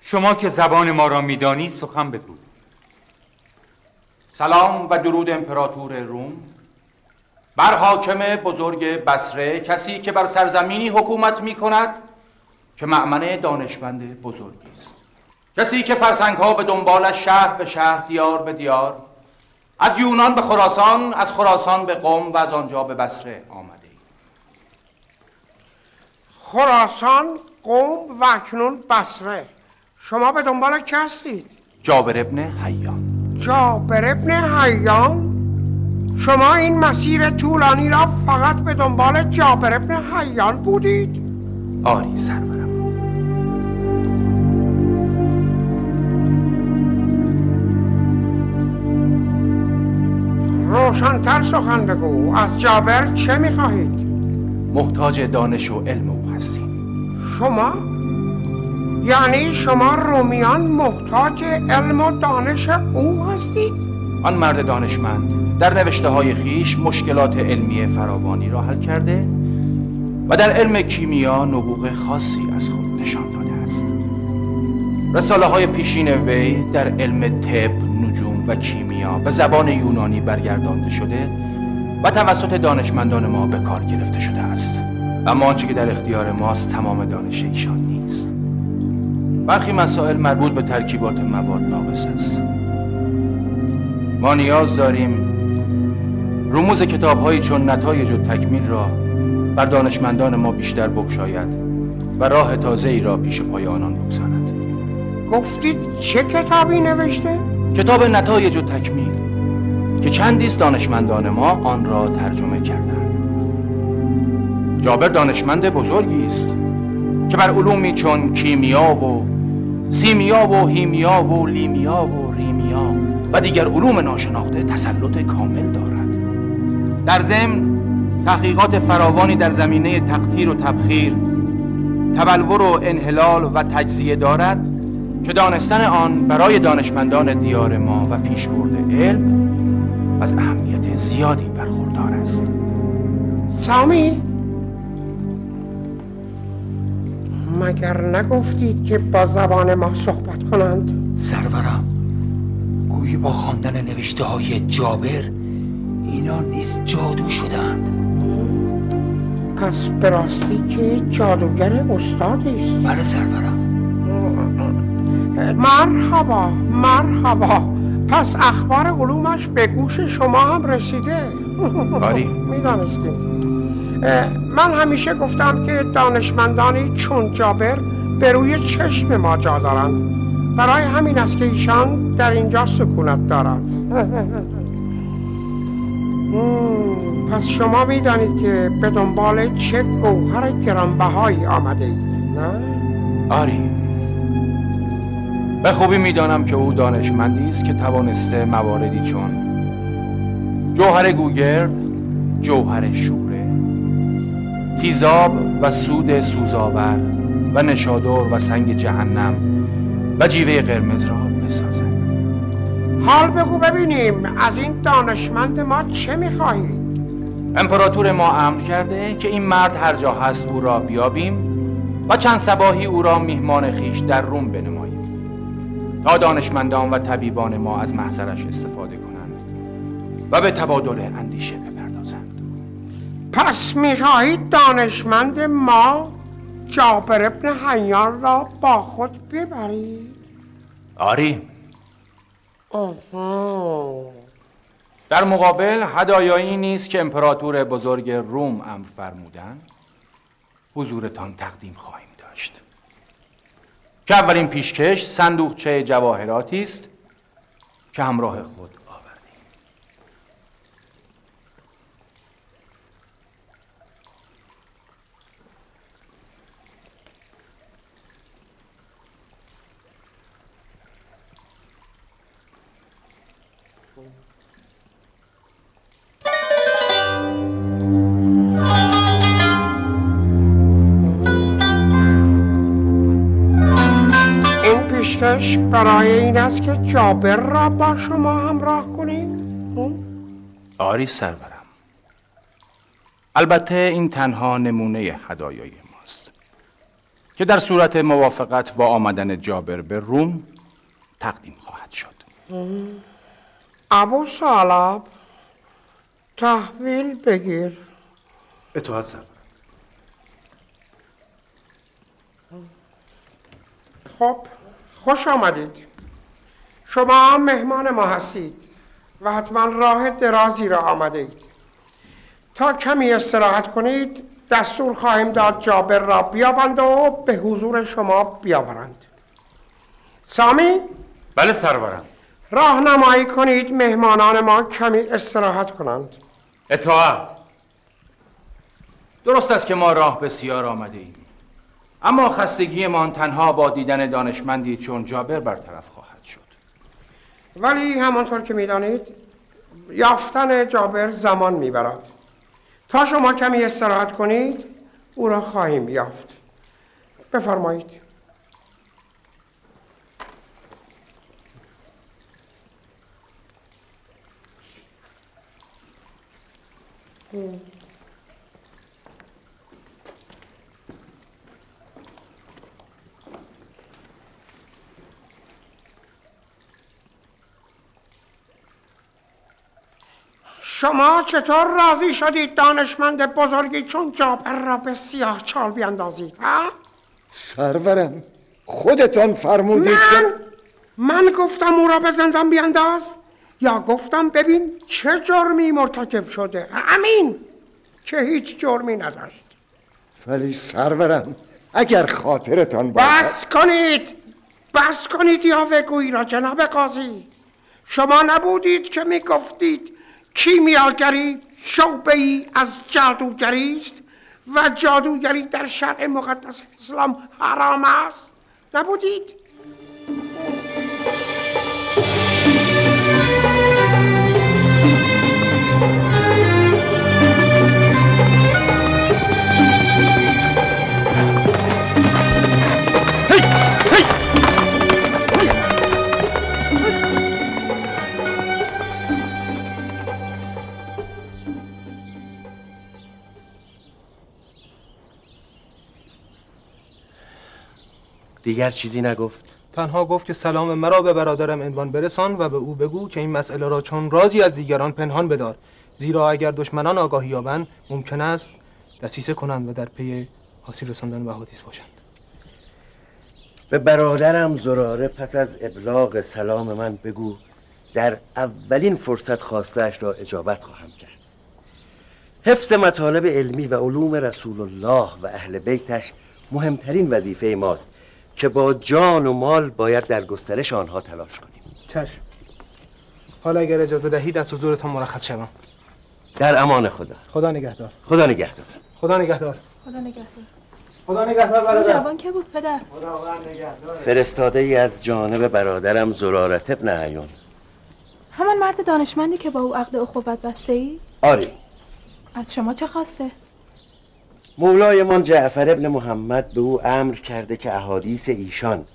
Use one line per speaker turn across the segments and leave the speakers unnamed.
شما که زبان ما را میدانی سخن بگو.
سلام و درود امپراتور روم بر حاکم بزرگ بصره، کسی که بر سرزمینی حکومت می کند که مأمن دانشمند بزرگی است، کسی که فرسنگ‌ها به دنبالش شهر به شهر، دیار به دیار، از یونان به خراسان، از خراسان به قم و از آنجا به بصره آمده.
خراسان، قم و اکنون بصره. شما به دنبال کی هستید؟
جابر ابن حیان.
جابر ابن حیان؟ شما این مسیر طولانی را فقط به دنبال جابر ابن حیان بودید؟
آری سرورم.
روشن‌تر سخن بگو. از جابر چه می‌خواهید؟
محتاج دانش و علم او هستیم.
شما؟ یعنی شما رومیان محتاج علم و دانش او هستید؟
آن مرد دانشمند در نوشته های خیش مشکلات علمی فراوانی را حل کرده و در علم کیمیا نبوغ خاصی از خود نشان داده است. رساله های پیشین وی در علم طب، نجوم و کیمیا به زبان یونانی برگردانده شده و توسط دانشمندان ما به کار گرفته شده است. اما آنچه که در اختیار ماست تمام دانش ایشان نیست. برخی مسائل مربوط به ترکیبات مواد ناقص است. ما نیاز داریم رموز کتاب‌هایی چون نتایج و تکمیل را بر دانشمندان ما بیشتر بگشاید و راه تازه‌ای را پیش پای آنان بگذارد.
گفتید چه کتابی نوشته؟
کتاب نتایج و تکمیل که چندیست دانشمندان ما آن را ترجمه کردند. جابر دانشمند بزرگی است که بر علومی چون کیمیا و سیمیا و هیمیا و لیمیا و ریمیا و دیگر علوم ناشناخته تسلط کامل دارد. در ضمن تحقیقات فراوانی در زمینه تقطیر و تبخیر، تبلور و انحلال و تجزیه دارد که دانستن آن برای دانشمندان دیار ما و پیشبرد علم از اهمیت زیادی برخوردار است.
سامی، مگر نگفتید که با زبان ما صحبت کنند؟
سرورم، گویی با خواندن نوشته های جابر اینا نیز جادو شدند.
پس به راستی که جادوگر استادی است؟
بله سرورم.
مرحبا مرحبا. پس اخبار علومش به گوش شما هم رسیده؟
آری.
میدانستیم. من همیشه گفتم که دانشمندانی چون جابر به روی چشم ما جا دارند. برای همین است که ایشان در اینجا سکونت دارد. پس شما میدانید که به دنبال چه گوهر گرانبهایی آمده اید، نه؟
آری، به خوبی میدانم که او دانشمندی است که توانسته مواردی چون جوهر گوگرد، جوهر شوره، تیزاب و سود سوزآور و نشادر و سنگ جهنم و جیوه قرمز را بسازد.
حال بگو ببینیم از این دانشمند ما چه میخواهید؟
امپراتور ما امر کرده که این مرد هر جا هست او را بیابیم و چند صباحی او را میهمان خیش در روم بنماییم تا دانشمندان و طبیبان ما از محضرش استفاده کنند و به تبادل اندیشه بپردازند.
پس میخواهید دانشمند ما جابر ابن حیان را با خود ببرید؟
آری. در مقابل هدایایی نیست که امپراتور بزرگ روم امر فرمودند حضورتان تقدیم خواهیم داشت که اولین پیشکش صندوقچه جواهراتی است که همراه خود آوردیم.
پیشکش برای این است که جابر را با شما همراه کنیم؟
آری سرورم. البته این تنها نمونه هدایای ماست. که در صورت موافقت با آمدن جابر به روم تقدیم خواهد شد.
ابو ثعلب تحویل بگیر.
اطاعت سرورم.
خب خوش آمدید. شما مهمان ما هستید و حتما راه درازی را آمده اید. تا کمی استراحت کنید دستور خواهیم داد جابر را بیابند و به حضور شما بیاورند. سامی؟
بله سرورم.
راهنمایی کنید مهمانان ما کمی استراحت کنند.
اطاعت.
درست است که ما راه بسیار آمده ایم، اما خستگیمان تنها با دیدن دانشمندی چون جابر برطرف خواهد شد.
ولی همانطور که میدانید یافتن جابر زمان میبرد. تا شما کمی استراحت کنید او را خواهیم یافت. بفرمایید. شما چطور راضی شدید دانشمند بزرگی چون جابر را به سیاه چال بیندازید؟ ها؟
سرورم خودتان فرمودید
من گفتم او را به زندان بینداز یا گفتم ببین چه جرمی مرتکب شده؟ امین که هیچ جرمی نداشت.
ولی سرورم اگر خاطرتان
بس کنید یاوه‌گویی را جناب قاضی. شما نبودید که میگفتید کیمیاگری شعبه‌ای از جادوگری است و جادوگری در شرع مقدس اسلام حرام است؟ نبودید؟
دیگر چیزی نگفت؟
تنها گفت که سلام مرا به برادرم عنوان برسان و به او بگو که این مسئله را چون رازی از دیگران پنهان بدار، زیرا اگر دشمنان آگاهی یابند ممکن است دسیسه کنند و در پی آسیب رساندن به احادیث باشند.
به برادرم زراره پس از ابلاغ سلام من بگو در اولین فرصت خواسته‌اش را اجابت خواهم کرد. حفظ مطالب علمی و علوم رسول الله و اهل بیتش مهمترین وظیفه ماست که با جان و مال باید در گسترش آنها تلاش کنیم.
چشم. حالا اگر اجازه دهید دست حضورتان مرخص شوم.
در امان خدا.
خدا نگهدار.
خدا نگهدار.
خدا نگهدار.
خدا نگهدار.
خدا نگهدار برادر.
جوان که بود پدر؟
خداوند نگهدار.
فرستاده ای از جانب برادرم زرارت ابن عیون.
همان مرد دانشمندی که با او عقد اخوت بسته ای؟
آری.
از شما چه خواسته؟
مولایمان جعفر ابن محمد به او امر کرده که احادیث ایشان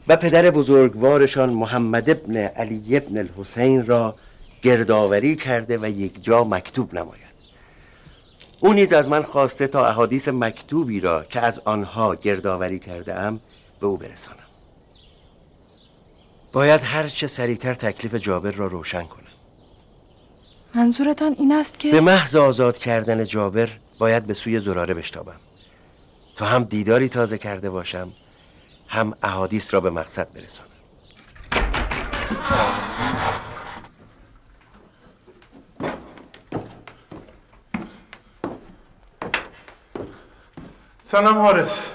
و پدر بزرگوارشان محمد ابن علی ابن الحسین را گردآوری کرده و یک جا مکتوب نماید. او نیز از من خواسته تا احادیث مکتوبی را که از آنها گردآوری کرده ام به او برسانم. باید هر چه سریعتر تکلیف جابر را روشن کنم.
منظورتان این است که
به محض آزاد کردن جابر باید به سوی زراره بشتابم تا هم دیداری تازه کرده باشم، هم احادیث را به مقصد برسانم.
سلام حارس،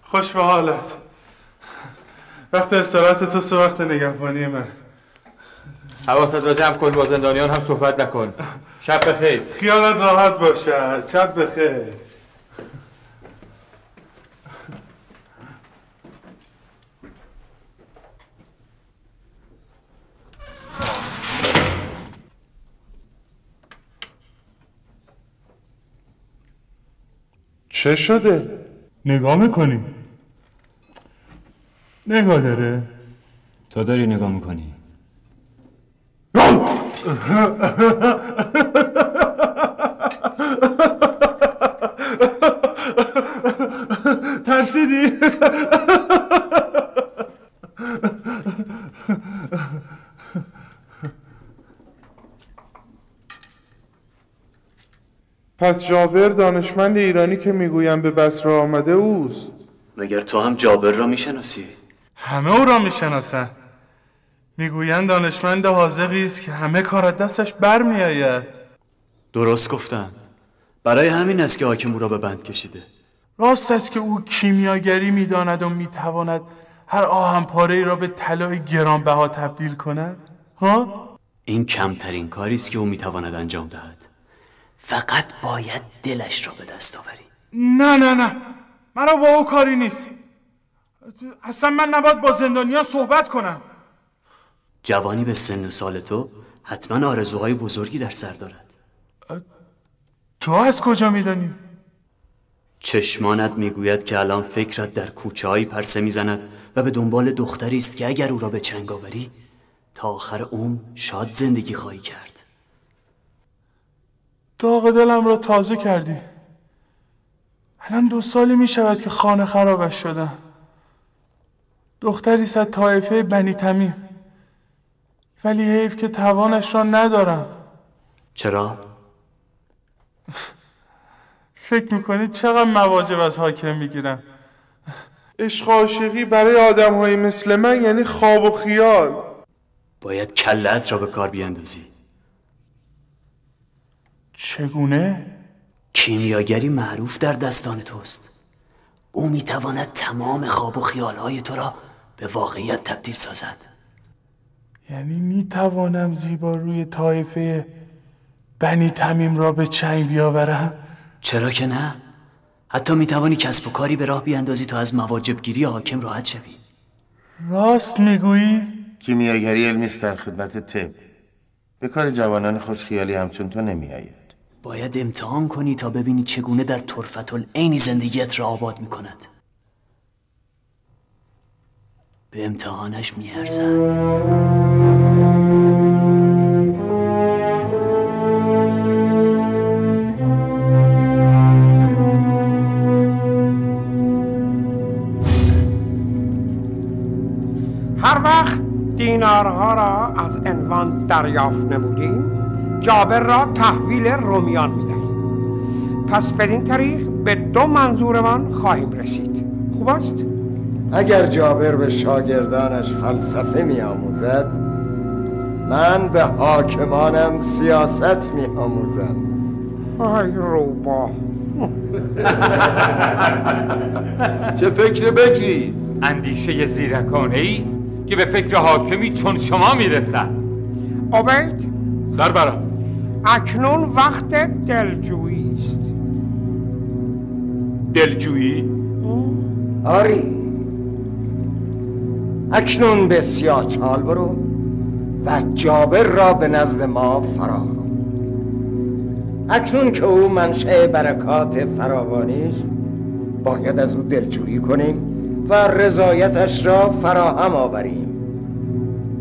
خوش به حالت. وقت استراحت تو وقت نگهبانی من.
حواست را جمع کن، با زندانیان هم صحبت نکن. شب بخیر.
خیالت راحت باشه. شب بخیر. چه شده؟ نگاه میکنی؟ نگاه داره؟
تا داری نگاه میکنی؟
ترسیدی؟ پس جابر دانشمند ایرانی که میگویم به بصره آمده اوست.
مگر تو هم جابر را میشناسی؟
همه او را میشناسند. میگویند دانشمند حاذقی است که همه کار از دستش برمیآید.
درست گفتند. برای همین است که حاکم او را به بند کشیده.
راست است که او کیمیاگری میداند و میتواند هر آهن‌پاره‌ای را به طلای گرانبها تبدیل کند؟ ها؟
این کمترین کاری است که او میتواند انجام دهد. فقط باید دلش را به دست آوری.
نه مرا با او کاری نیست. اصلا من نباید با زندانیان صحبت کنم.
جوانی به سن و سال تو حتما آرزوهای بزرگی در سر دارد.
تو از کجا میدانی؟
چشمانت میگوید که الان فکرت در کوچه هایی پرسه میزند و به دنبال دختری است که اگر او را به چنگ آوری تا آخر عمر شاد زندگی خواهی کرد.
داغ دلم را تازه کردی. الان 2 سالی می شود که خانه خرابش شدم. دختری است از طایفه بنی تمیم، ولی حیف که توانش را ندارم.
چرا؟
فکر میکنید چقدر مواجب از حاکم میگیرم؟ عشق عاشقی برای آدم های مثل من یعنی خواب و خیال.
باید کله‌ات را به کار بیاندازی.
چگونه؟
کیمیاگری معروف در دستان توست. او میتواند تمام خواب و خیالهای تو را به واقعیت تبدیل سازد.
یعنی میتوانم زیباروی طایفه بنی تمیم را به چنگ بیاورم؟
چرا که نه؟ حتی میتوانی کسب و کاری به راه بیاندازی تا از مواجبگیری حاکم راحت شوی.
راست میگویی؟
کیمیاگری علمی است در خدمت طب. به کار جوانان خوشخیالی همچون تو نمیآید.
باید امتحان کنی تا ببینی چگونه در طرفت العینی زندگیت را آباد میکند. به امتحانش میارزد.
هر وقت دینارها را از عنوان دریافت نمودیم، جابر را تحویل رومیان می‌دهیم. پس بدین طریق به 2 منظورمان خواهیم رسید. خوب است؟
اگر جابر به شاگردانش فلسفه می‌آموزد، من به حاکمانم سیاست می‌آموزم.
ای روبا
چه فکر بکری؟ اندیشه زیرکانه ایست که به فکر حاکمی چون شما میرسد.
عبید،
سرورم،
اکنون وقت دلجویی است.
دلجویی؟
آری، اکنون به سیاهچال برو و جابر را به نزد ما فراخوان. اکنون که او منشأ برکات فراوانی است، باید از او دلجویی کنیم و رضایتش را فراهم آوریم.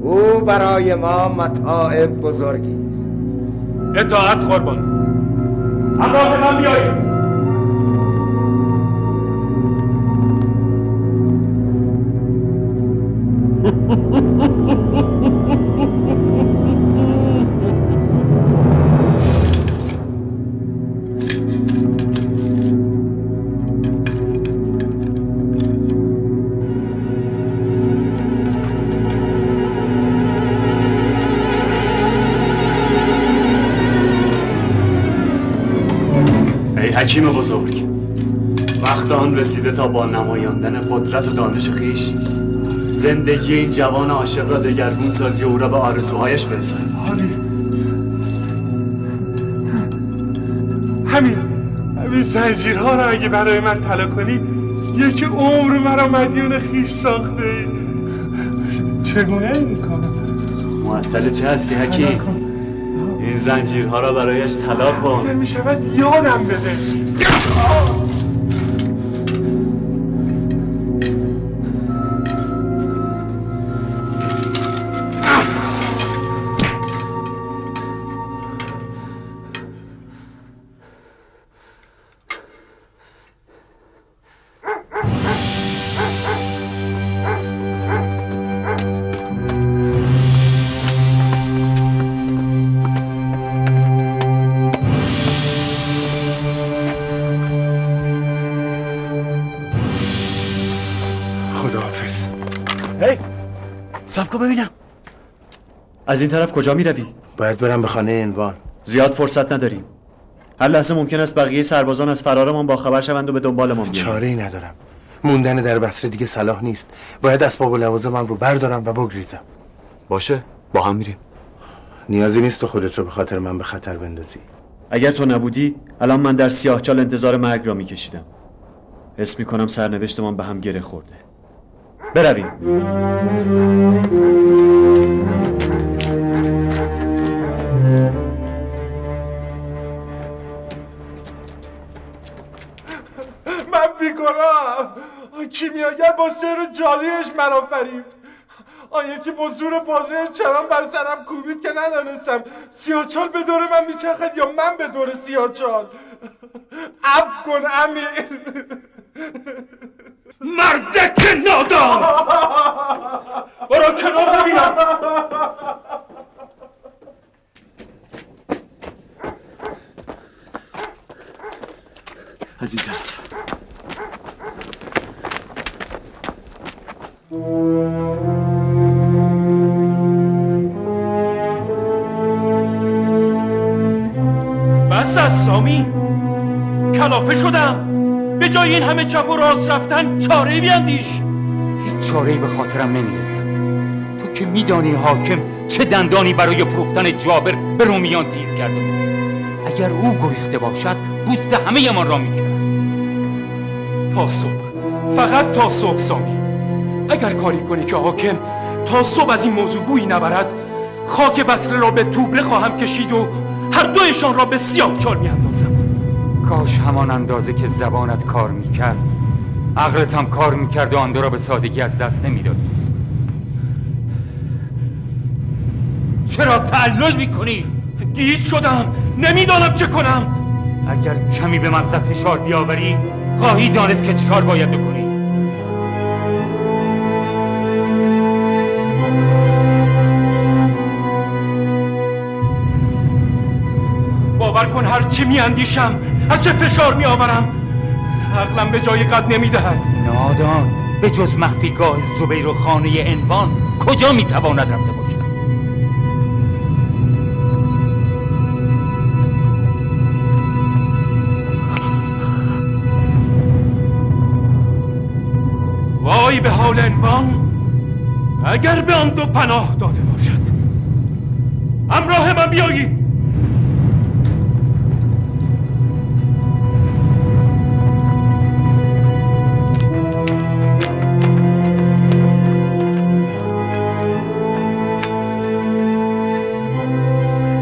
او برای ما متاع بزرگی است.
اطاعت قربان. همراه من بیایید.
حکیم بزرگ، وقت آن رسیده تا با نمایاندن قدرت و دانش خویش زندگی این جوان عاشق را دگرگون سازی و او را به آرزوهایش برساند.
همین زنجیرها را اگه برای من طلا کنی، 1 عمر مرا مدیون خویش ساخته ای. چگونه این کار؟
معطل چه هستی حکیم؟ این زنجیرها را برایش طلا کن.
اگر می شود یادم بده.
ببینم.
از این طرف کجا میروی؟
باید برم به خانه عنوان.
زیاد فرصت نداریم. هر لحظه ممکن است بقیه سربازان از فرارمان با خبر شوند و به دنبالمان بیایند.
چاره‌ای ندارم. موندن در بصره دیگه صلاح نیست. باید اسباب و لوازمم رو بردارم و بگریزم.
باشه، با هم میریم.
نیازی نیست تو خودت رو به خاطر من به خطر بندازی.
اگر تو نبودی الان من در سیاهچال انتظار مرگ را میکشیدم. حس میکنم سرنوشتمان به هم گره خورده. برویم.
من بیگناهم. کیمیاگر با سحر جادویش مرا فریفت. آن یکی با زور بازویش چنان بر سرم کوبید که ندانستم سیاهچال به دور من میچرخد یا من به دور سیاهچال. عفو کن امیر.
مردک نادان، برو کنار ببینم.
از این طرف.
بس از سامی، کلافه شدم. به جای این همه چپ و راست رفتن چاره‌ای بیندیش.
هیچ چاره‌ای به خاطرم نمیرسد. تو که میدانی حاکم چه دندانی برای فروختن جابر به رومیان تیز کرده بود. اگر او گریخته باشد پوست همه ما را میکند.
تا صبح، فقط تا صبح سامی. اگر کاری کنی که حاکم تا صبح از این موضوع بویی نبرد، خاک بصره را به توبره خواهم کشید و هر دویشان را به سیاهچال میاندازم.
کاش همان اندازه که زبانت کار میکرد عقلت هم کار میکرد و آن دو را به سادگی از دست نمیداد. چرا تعلل میکنی؟
گیج شدم، نمیدانم چه کنم.
اگر کمی به مغزت فشار بیاوری خواهی دانست که چیکار باید بکنی.
باور کن هر چی میاندیشم، هر چه فشار میآورم، عقلم به جای قد نمیدهد.
نادان، به جز مخفیگاه زبیر و خانه عنوان کجا میتواند رفته باشد؟
وای به حال عنوان اگر به آن دو پناه داده باشد. همراه من بیایید.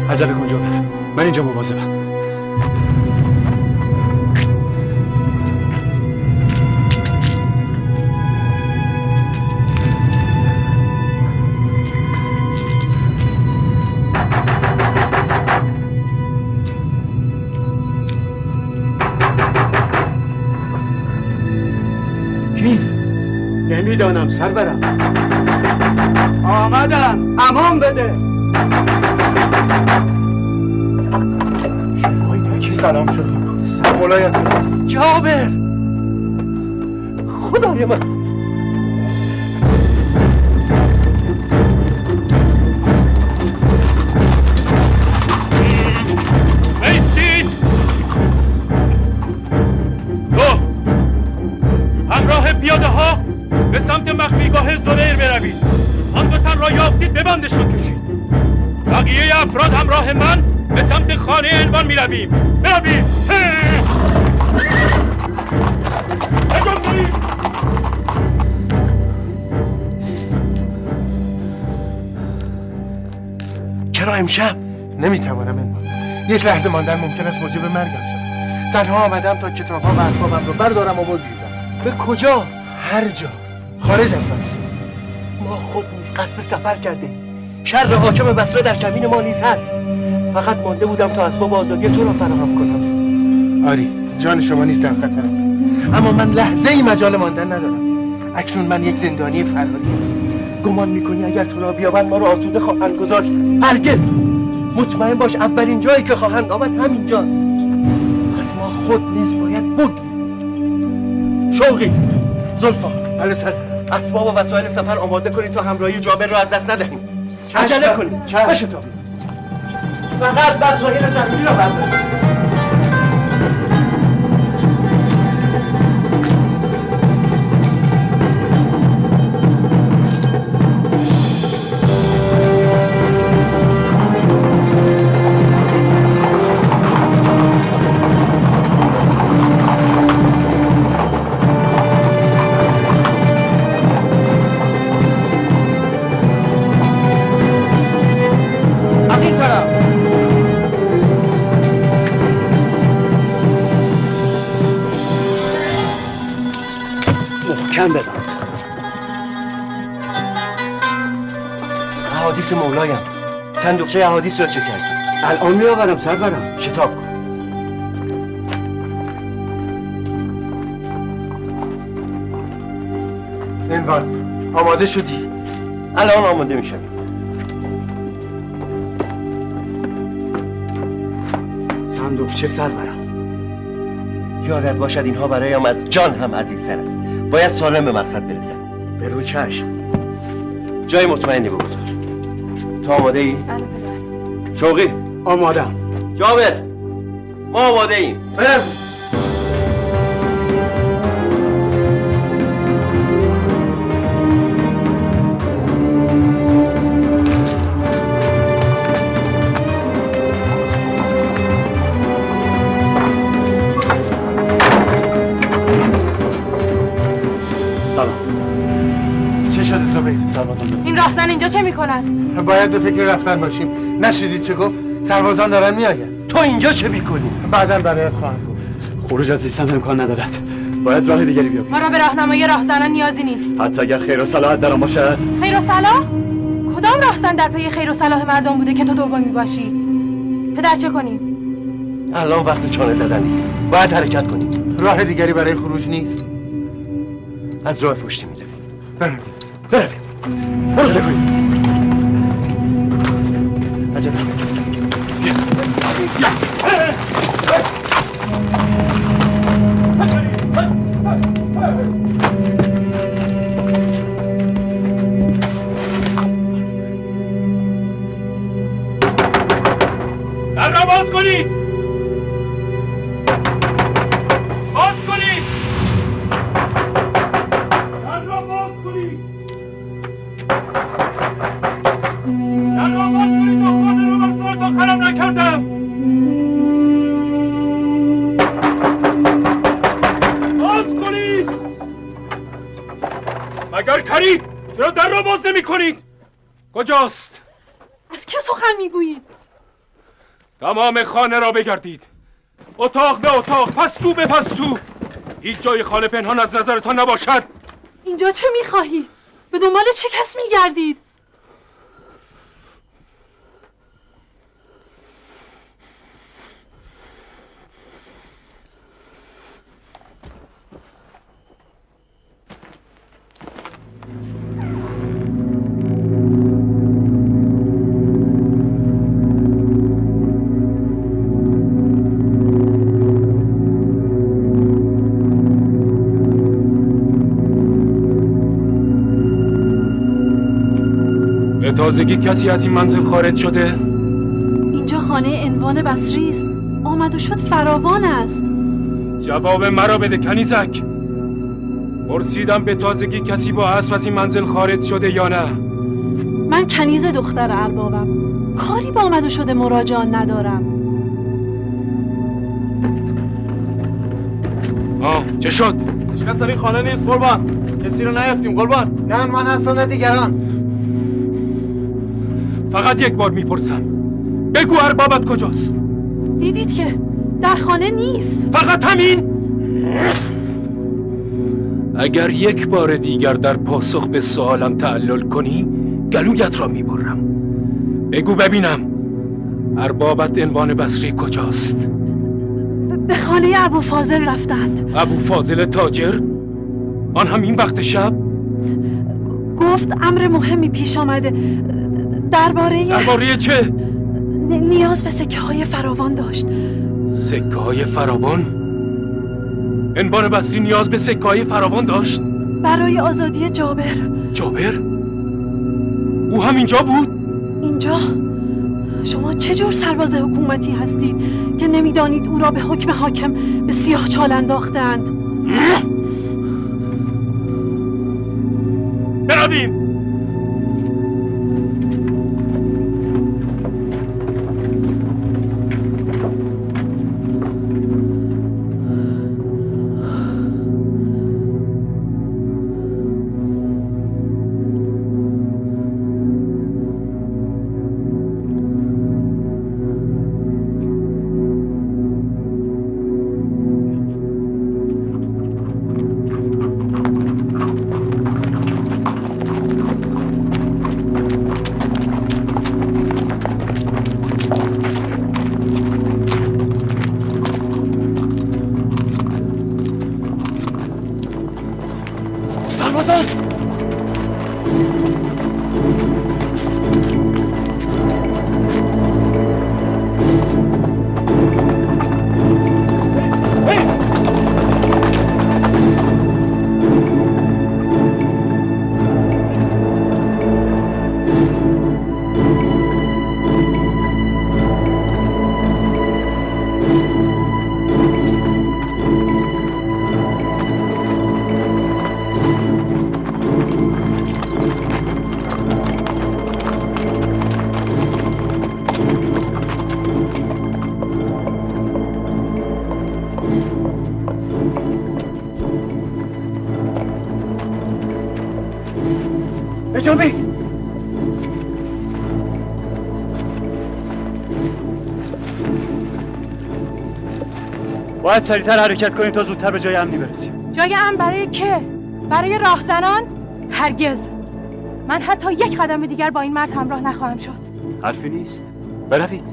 عجله کن جابر، من اینجا مواظبم.
کیست؟
نمیدانم سرورم.
آمدم، امان بده.
سلام شد. سرمولایت کجاست؟
جابر، خدای من.
ایستید. دو، همراه پیاده ها به سمت مخفیگاه زبیر بروید. آن دو تن را یافتید ببندشان کشید. بقیه افراد همراه من به سمت خانه عنوان می رویم. برویم.
چرا امشب؟ نمیتوانم عنوان. یک لحظه ماندن ممکن است موجب مرگم شود. تنها آمدم تا کتاب‌ها و اسبابم رو بردارم و بگریزم.
به کجا؟
هر جا. خارج از بصره.
ما خود نیز قصد سفر کرده. شر حاکم بصره در کمین ما نیز هست. فقط مانده بودم تا اسباب آزادی تو را فراهم کنم.
آری، جان شما نیز در خطر است. اما من لحظه ای مجال ماندن ندارم. اکنون من یک زندانی فراریم.
گمان میکنی اگر تو را بیابند ما را آسوده خواهند گذاشت؟ هرگز. مطمئن باش اولین جایی که خواهند آمد همینجاست. پس ما خود نیز باید بگریزیم. شوقی، زلفا،
بله سر.
اسباب و وسایل سفر آماده کنید تا همراهی جابر را از دست ندهیم. عجله کنید. بشه تا فقط وسایل ضروری را بردارید. احادیث مولایم. صندوقچه احادیث را چه کردی؟
الان میآورم سرورم.
شتاب کن.
عنوان آماده شدی؟
الان آماده میشم.
صندوقچه سرورم.
یادت باشد اینها برایم از جان هم عزیزتر است. باید سالم به مقصد برسن.
به رو چشم.
جای مطمئنی بگذار. تو آماده ای؟
بله پدر.
شوقی؟
آمادم.
جابر؟ ما آماده ایم.
این راهزن اینجا چه میکنن؟
باید به فکر رفتن باشیم. نشیدید چه گفت؟ سربازان دارن میآیند.
تو اینجا چه میکنی؟
بعداً برایت خواهم گفت.
خروج از زیستن امکان ندارد. باید راه دیگری بیابیم.
ما را به راهنمای راهزنان نیازی نیست.
حتی اگر خیر و صلاح در آن باشد.
خیر و صلاح؟ کدام راهزن در پی خیر و صلاح مردم بوده که تو دومی باشی؟ پدر چه کنیم؟
الان وقت چانه زدن نیست. باید حرکت کنیم.
راه دیگری برای خروج نیست.
از راه پشتی میرویم.
برویم.
برو زکوی.
عجب.
در را باز کنید! باز کنید! در را باز کنید! در را باز کنید تا خانه رو بر سرتان خراب نکردم! باز کنید! مگر کرید؟ چرا در را باز نمی کنید؟ کجاست؟
از که سخن میگویید؟
تمام خانه را بگردید. اتاق به اتاق، پستو به پستو. هیچ جای خانه پنهان از نظرتان نباشد.
اینجا چه میخواهی؟ به دنبال چه کس میگردید؟
تازگی کسی از این منزل خارج شده؟
اینجا خانه عنوان بصری است. آمد و شد فراوان است.
جواب مرا بده کنیزک. پرسیدم به تازگی کسی با اسب از این منزل خارج شده یا نه؟
من کنیز دختر اربابم. کاری با آمد و شده مراجعان ندارم.
چه شد؟
هیچ کس در این خانه نیست قربان. کسی رو نیافتیم قربان.
نه من از تو دیگران.
فقط یک بار میپرسم، بگو اربابت کجاست؟
دیدید که در خانه نیست.
فقط همین؟ اگر یک بار دیگر در پاسخ به سوالم تعلل کنی گلویت را میبرم. بگو ببینم اربابت عنوان بصری کجاست؟
به خانه ابو فاضل رفتند.
ابو فاضل تاجر؟ آن هم این وقت شب؟
گفت امر مهمی پیش آمده. درباره
چه؟
نیاز به سکه های فراوان داشت.
سکه های فراوان؟ عنوان بصری نیاز به سکه های فراوان داشت؟
برای آزادی جابر.
جابر؟ او همینجا بود؟
اینجا؟ شما چه جور سرباز حکومتی هستید که نمیدانید او را به حکم حاکم به سیاهچال انداختند؟
برویم.
باید سریعتر حرکت کنیم تا زودتر به جای امنی برسیم.
جای امن برای که؟ برای راهزنان؟ هرگز. من حتی یک قدم دیگر با این مرد همراه نخواهم شد.
حرفی نیست. بروید.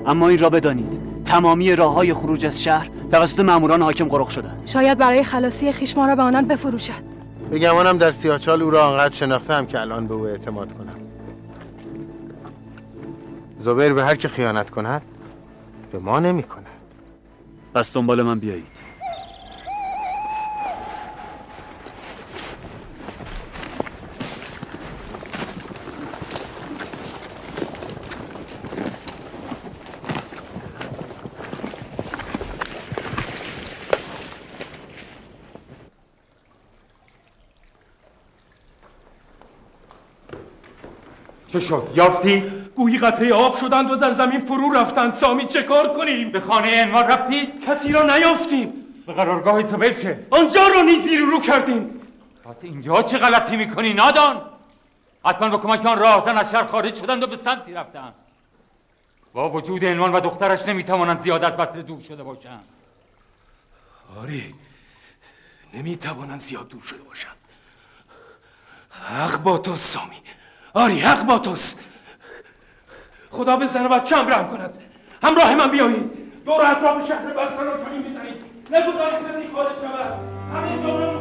اما این را بدانید تمامی راه‌های خروج از شهر توسط ماموران حاکم قرق شدند.
شاید برای خلاصی خویش ما را به آنان بفروشد.
به گمانم در سیاهچال او را آنقدر شناختم که الان به او اعتماد کنم. زبیر به هر که خیانت کند به ما نمی کند.
پس دنبال من بیایید.
چه شد؟ یافتید؟ گویی قطره آب شدند و در زمین فرو رفتند. سامی چه کار کنیم؟
به خانه انوار رفتید؟
کسی را نیافتیم.
به قرارگاه زبیر چه؟
آنجا را نیز زیر رو کردیم.
پس اینجا چه غلطی میکنی نادان؟ حتما به کمک آن راهزن از شهر خارج شدند و به سمتی رفتند. با وجود عنوان و دخترش نمیتوانند زیاد از بصره دور شده باشند.
آری، نمیتوانند زیاد دور شده باشند. حق با توست سامی. آری، حق با توست. خدا به زن و بچه‌ام رحم کند. همراه من بیایید. دور اطراف شهر بصره را کمی بزنید. نگذارید کسی خارج شود. همه جا را